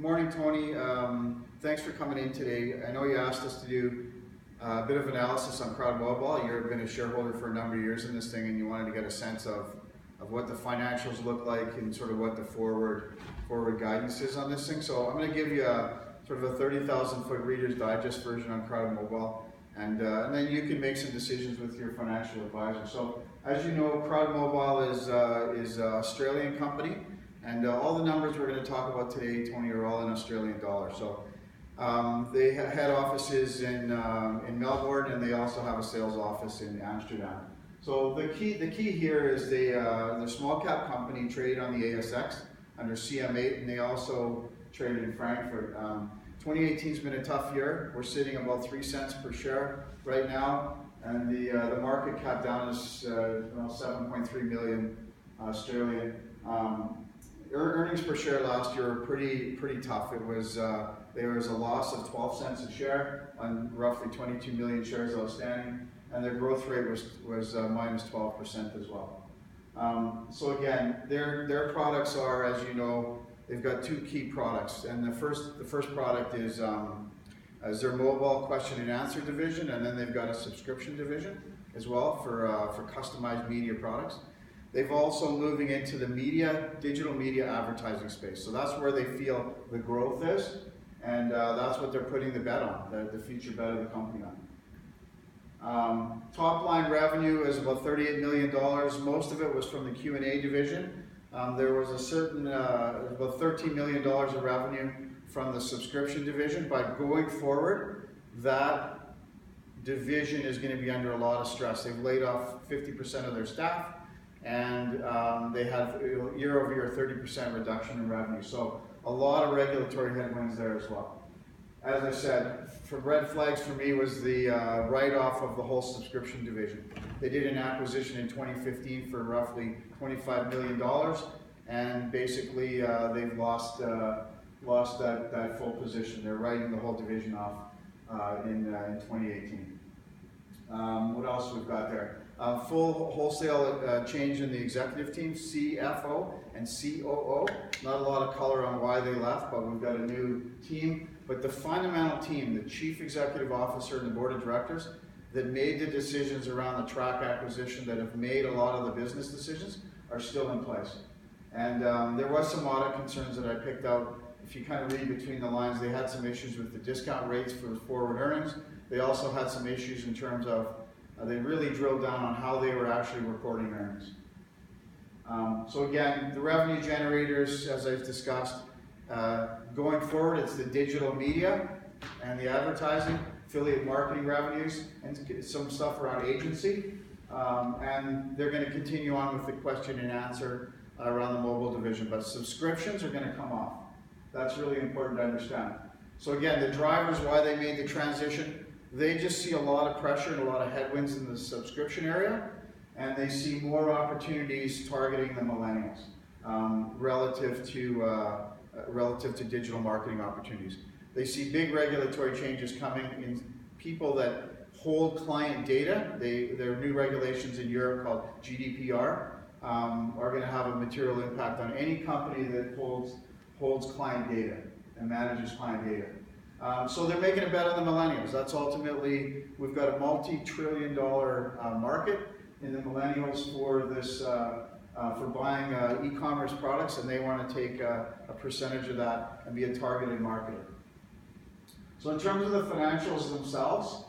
Good morning, Tony. Thanks for coming in today. I know you asked us to do a bit of analysis on Crowd Mobile. You've been a shareholder for a number of years in this thing, and you wanted to get a sense of what the financials look like and sort of what the forward guidance is on this thing. So I'm going to give you a sort of a 30,000 foot Reader's Digest version on Crowd Mobile, and then you can make some decisions with your financial advisor. So as you know, Crowd Mobile is an Australian company. And all the numbers we're going to talk about today, Tony, are all in Australian dollars. So they have head offices in Melbourne, and they also have a sales office in Amsterdam. So the key here is they're a small cap company, trade on the ASX under CM8, and they also trade in Frankfurt. 2018 has been a tough year. We're sitting about 3 cents per share right now, and the market cap down is around 7.3 million Australian. Earnings per share last year were pretty tough. It was there was a loss of 12 cents a share on roughly 22 million shares outstanding, and their growth rate was minus 12% as well. So again, their products are, as you know, they've got two key products, and the first product is their mobile question and answer division, and then they've got a subscription division as well for customized media products. They've also moving into the digital media advertising space. So that's where they feel the growth is, and that's what they're putting the bet on, the future bet of the company on. Top line revenue is about $38 million. Most of it was from the Q&A division. There was a certain, about $13 million of revenue from the subscription division, but going forward, that division is going to be under a lot of stress. They've laid off 50% of their staff, and they have year-over-year 30% reduction in revenue. So a lot of regulatory headwinds there as well. As I said, for red flags for me was the write-off of the whole subscription division. They did an acquisition in 2015 for roughly $25 million, and basically they've lost that full position. They're writing the whole division off in 2018. What else we've got there? Full wholesale change in the executive team, CFO and COO. Not a lot of color on why they left, but we've got a new team. But the fundamental team, the chief executive officer and the board of directors that made the decisions around the track acquisition, that have made a lot of the business decisions, are still in place. And there was some audit concerns that I picked out. If you kind of read between the lines, they had some issues with the discount rates for forward earnings. They also had some issues in terms of they really drilled down on how they were actually recording earnings. So again, the revenue generators, as I've discussed, going forward, it's the digital media and the advertising, affiliate marketing revenues, and some stuff around agency. And they're going to continue on with the question and answer around the mobile division, but subscriptions are going to come off. That's really important to understand. So again, the drivers why they made the transition, they just see a lot of pressure and a lot of headwinds in the subscription area, and they see more opportunities targeting the millennials relative to digital marketing opportunities. They see big regulatory changes coming in people that hold client data. There are new regulations in Europe called GDPR are going to have a material impact on any company that holds client data and manages client data. So they're making a bet on the millennials. That's ultimately, we've got a multi-trillion-dollar market in the millennials for this, for buying e-commerce products, and they want to take a percentage of that and be a targeted marketer. So in terms of the financials themselves,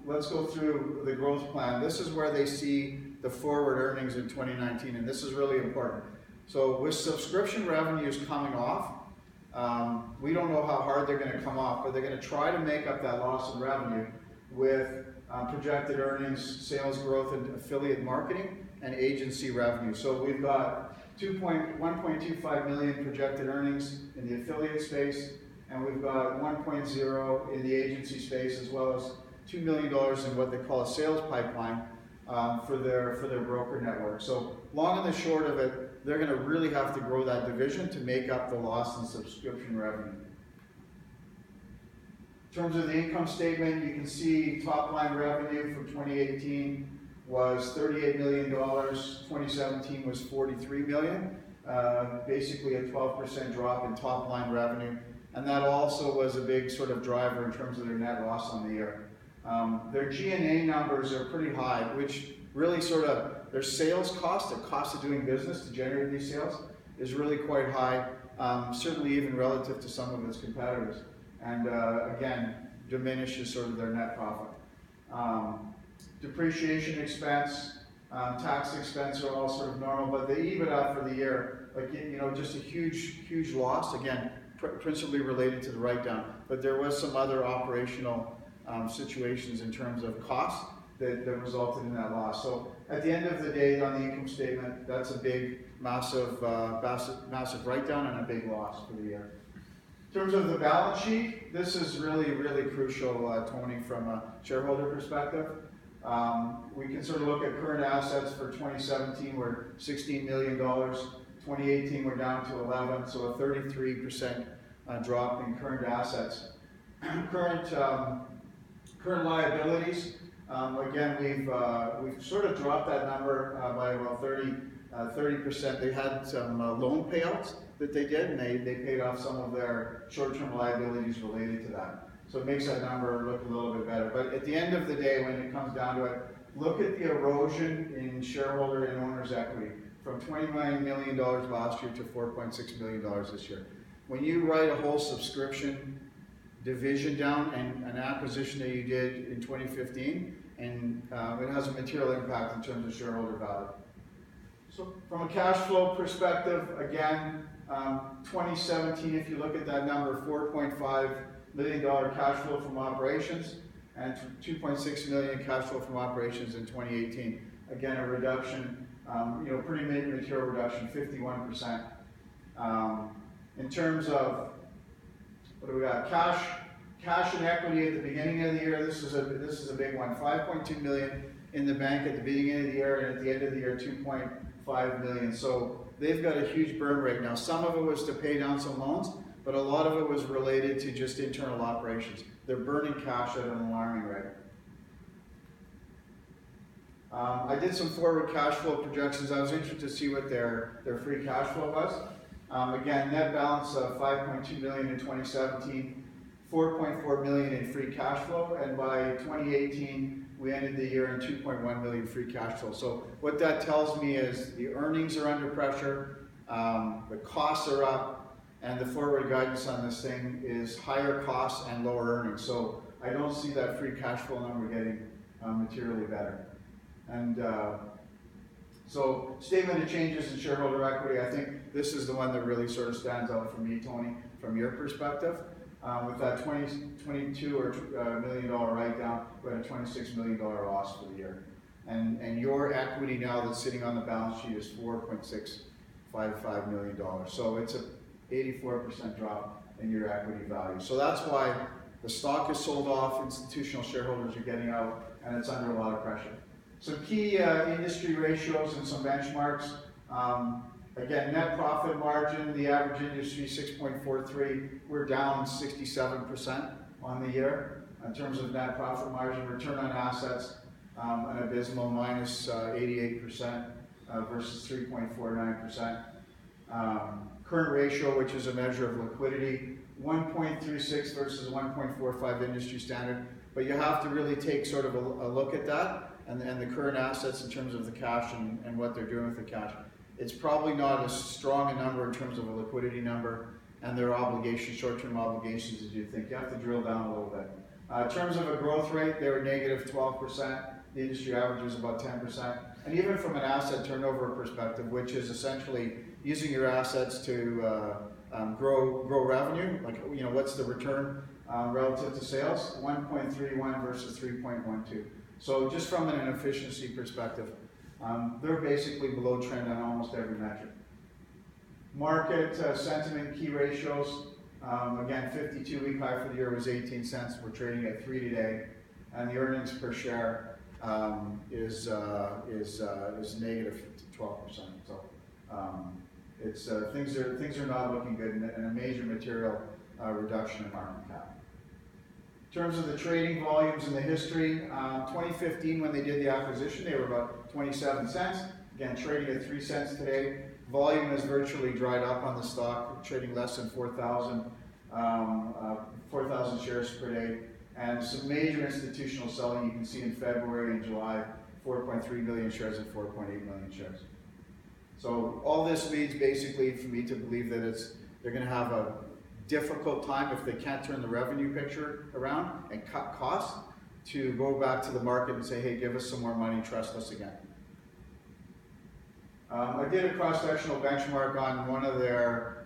let's go through the growth plan. This is where they see the forward earnings in 2019, and this is really important. So with subscription revenues coming off, we don't know how hard they're going to come off, but they're going to try to make up that loss in revenue with projected earnings, sales growth, and affiliate marketing and agency revenue. So we've got 1.25 million projected earnings in the affiliate space, and we've got 1.0 in the agency space, as well as $2 million in what they call a sales pipeline for their broker network. So long and the short of it, they're going to really have to grow that division to make up the loss in subscription revenue. In terms of the income statement, you can see top line revenue for 2018 was $38 million, 2017 was $43 million. basically a 12% drop in top line revenue, and that also was a big sort of driver in terms of their net loss on the year. Their G&A numbers are pretty high, which really sort of, their sales cost, the cost of doing business to generate these sales, is really quite high, certainly even relative to some of its competitors, and again, diminishes sort of their net profit. Depreciation expense, tax expense are all sort of normal, but the EBITDA for the year, like, you know, just a huge loss, again, principally related to the write-down, but there was some other operational situations in terms of cost that resulted in that loss. So at the end of the day, on the income statement, that's a big, massive write-down and a big loss for the year. In terms of the balance sheet, this is really crucial, Tony, from a shareholder perspective. We can sort of look at current assets for 2017, we're $16 million. 2018, we're down to 11, so a 33% drop in current assets. Current liabilities, again, we've sort of dropped that number by about 30%. They had some loan payouts that they did, and they paid off some of their short-term liabilities related to that. So it makes that number look a little bit better. But at the end of the day, when it comes down to it, look at the erosion in shareholder and owner's equity from $29 million last year to $4.6 million this year. When you write a whole subscription division down and an acquisition that you did in 2015, and it has a material impact in terms of shareholder value. So from a cash flow perspective, again, 2017, if you look at that number, $4.5 million cash flow from operations, and $2.6 million cash flow from operations in 2018. Again, a reduction, you know, pretty material reduction, 51%. In terms of, what do we got? Cash and equity at the beginning of the year. This is a big one. $5.2 million in the bank at the beginning of the year, and at the end of the year, $2.5 million. So they've got a huge burn rate now. Some of it was to pay down some loans, but a lot of it was related to just internal operations. They're burning cash at an alarming rate. I did some forward cash flow projections. I was interested to see what their free cash flow was. Again, net balance of $5.2 million in 2017, $4.4 million in free cash flow, and by 2018, we ended the year in $2.1 million free cash flow. So what that tells me is the earnings are under pressure, the costs are up, and the forward guidance on this thing is higher costs and lower earnings. So I don't see that free cash flow number getting materially better. And so statement of changes in shareholder equity, I think this is the one that really sort of stands out for me, Tony, from your perspective. With that $22 million write-down, we had a $26 million loss for the year. And your equity now that's sitting on the balance sheet is $4.655 million. So it's a 84% drop in your equity value. So that's why the stock is sold off, institutional shareholders are getting out, and it's under a lot of pressure. Some key industry ratios and some benchmarks. Again, net profit margin, the average industry 6.43. We're down 67% on the year in terms of net profit margin. Return on assets, an abysmal minus 88% versus 3.49%. Current ratio, which is a measure of liquidity, 1.36 versus 1.45 industry standard. But you have to really take sort of a look at that and the current assets in terms of the cash and what they're doing with the cash. It's probably not as strong a number in terms of a liquidity number and their obligations, short-term obligations, as you think. You have to drill down a little bit. In terms of a growth rate, they were negative 12%. The industry average is about 10%. And even from an asset turnover perspective, which is essentially using your assets to grow revenue, like, you know, what's the return relative to sales? 1.31 versus 3.12. So just from an efficiency perspective, they're basically below trend on almost every metric. Market sentiment key ratios, again, 52-week high for the year was 18 cents. We're trading at 3 today, and the earnings per share is negative 12%. So it's things are not looking good, and a major material reduction in market cap. In terms of the trading volumes in the history, 2015 when they did the acquisition, they were about 27 cents. Again, trading at 3 cents today. volume has virtually dried up on the stock, trading less than 4,000 shares per day. And some major institutional selling you can see in February and July, 4.3 million shares and 4.8 million shares. So all this leads basically for me to believe that they're going to have a difficult time if they can't turn the revenue picture around and cut costs to go back to the market and say, hey, give us some more money, trust us again. I did a cross-sectional benchmark on one of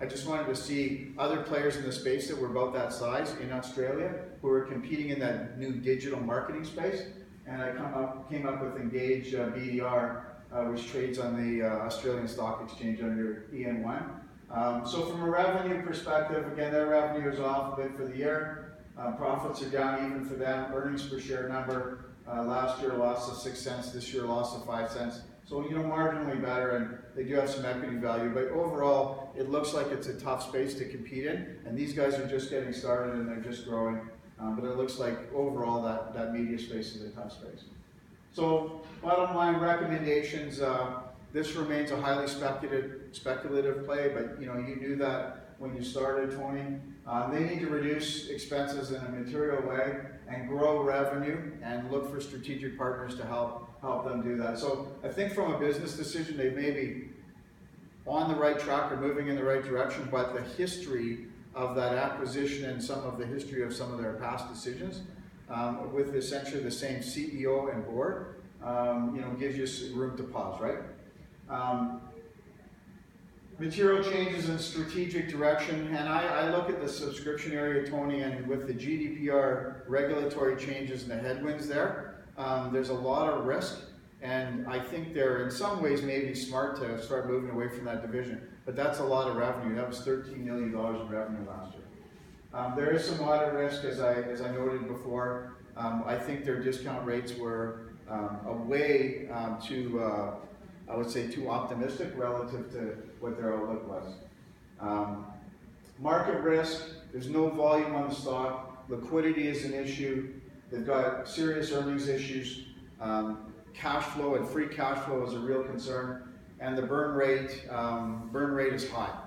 I just wanted to see other players in the space that were about that size in Australia who were competing in that new digital marketing space. And I came up with Engage BDR, which trades on the Australian Stock Exchange under EN1. So from a revenue perspective, again, their revenue is off a bit for the year. Profits are down even for them. Earnings per share number, last year loss of 6 cents, this year loss of 5 cents. So, marginally better, and they do have some equity value, but overall, it looks like it's a tough space to compete in, and these guys are just getting started and they're just growing, but it looks like overall that media space is a tough space. So, bottom line recommendations, this remains a highly speculative play, but you knew that when you started, Tony. They need to reduce expenses in a material way and grow revenue and look for strategic partners to help them do that. So I think from a business decision, they may be on the right track or moving in the right direction, but the history of that acquisition and some of the history of some of their past decisions with essentially the same CEO and board, gives you room to pause, right? Material changes in strategic direction, and I look at the subscription area, Tony, and with the GDPR regulatory changes and the headwinds there's a lot of risk, and I think they're in some ways maybe smart to start moving away from that division, but that's a lot of revenue. That was $13 million in revenue last year. There is some audit risk, as I noted before. I think their discount rates were way I would say too optimistic relative to what their outlook was. Market risk, there's no volume on the stock. Liquidity is an issue. They've got serious earnings issues. Cash flow and free cash flow is a real concern. And the burn rate is high.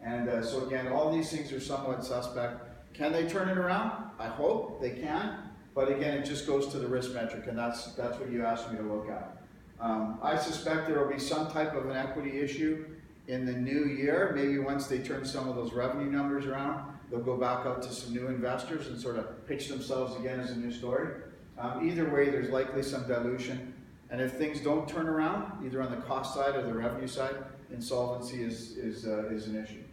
And so again, all these things are somewhat suspect. Can they turn it around? I hope they can. But again, it just goes to the risk metric, and that's what you asked me to look at. I suspect there will be some type of an equity issue in the new year. Maybe once they turn some of those revenue numbers around, they'll go back out to some new investors and sort of pitch themselves again as a new story. Either way, there's likely some dilution. And if things don't turn around, either on the cost side or the revenue side, insolvency is an issue.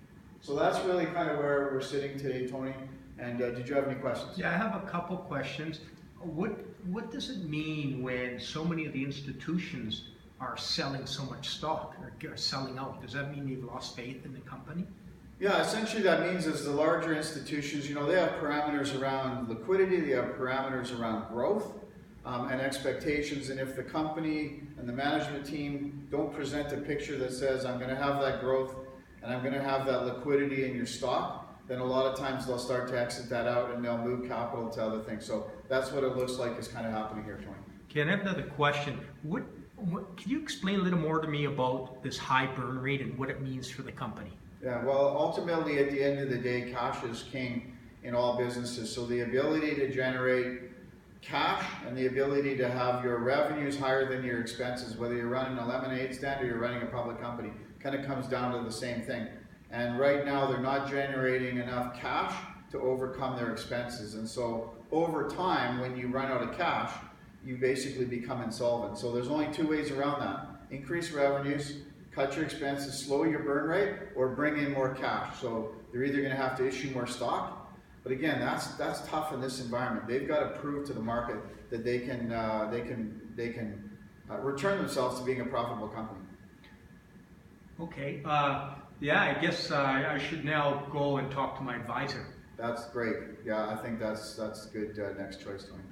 So that's really kind of where we're sitting today, Tony. And did you have any questions? Yeah, I have a couple questions. What does it mean when so many of the institutions are selling so much stock or selling out? Does that mean they've lost faith in the company? Yeah, essentially that means is the larger institutions, they have parameters around liquidity, they have parameters around growth and expectations, and if the company and the management team don't present a picture that says I'm going to have that growth and I'm going to have that liquidity in your stock, then a lot of times they'll start to exit that out and they'll move capital to other things. So that's what it looks like is kind of happening here, Tony. Okay, and I have another question. Can you explain a little more to me about this high burn rate and what it means for the company? Yeah, well, ultimately at the end of the day, cash is king in all businesses. So the ability to generate cash and the ability to have your revenues higher than your expenses, whether you're running a lemonade stand or you're running a public company, kind of comes down to the same thing. And right now they're not generating enough cash to overcome their expenses. And so over time, when you run out of cash, you basically become insolvent. So there's only two ways around that. Increase revenues, cut your expenses, slow your burn rate, or bring in more cash. So they're either going to have to issue more stock, but again, that's tough in this environment. They've got to prove to the market that they can return themselves to being a profitable company. Okay. Yeah, I guess I should now go and talk to my advisor. That's great. Yeah, I think that's good next choice, Tony.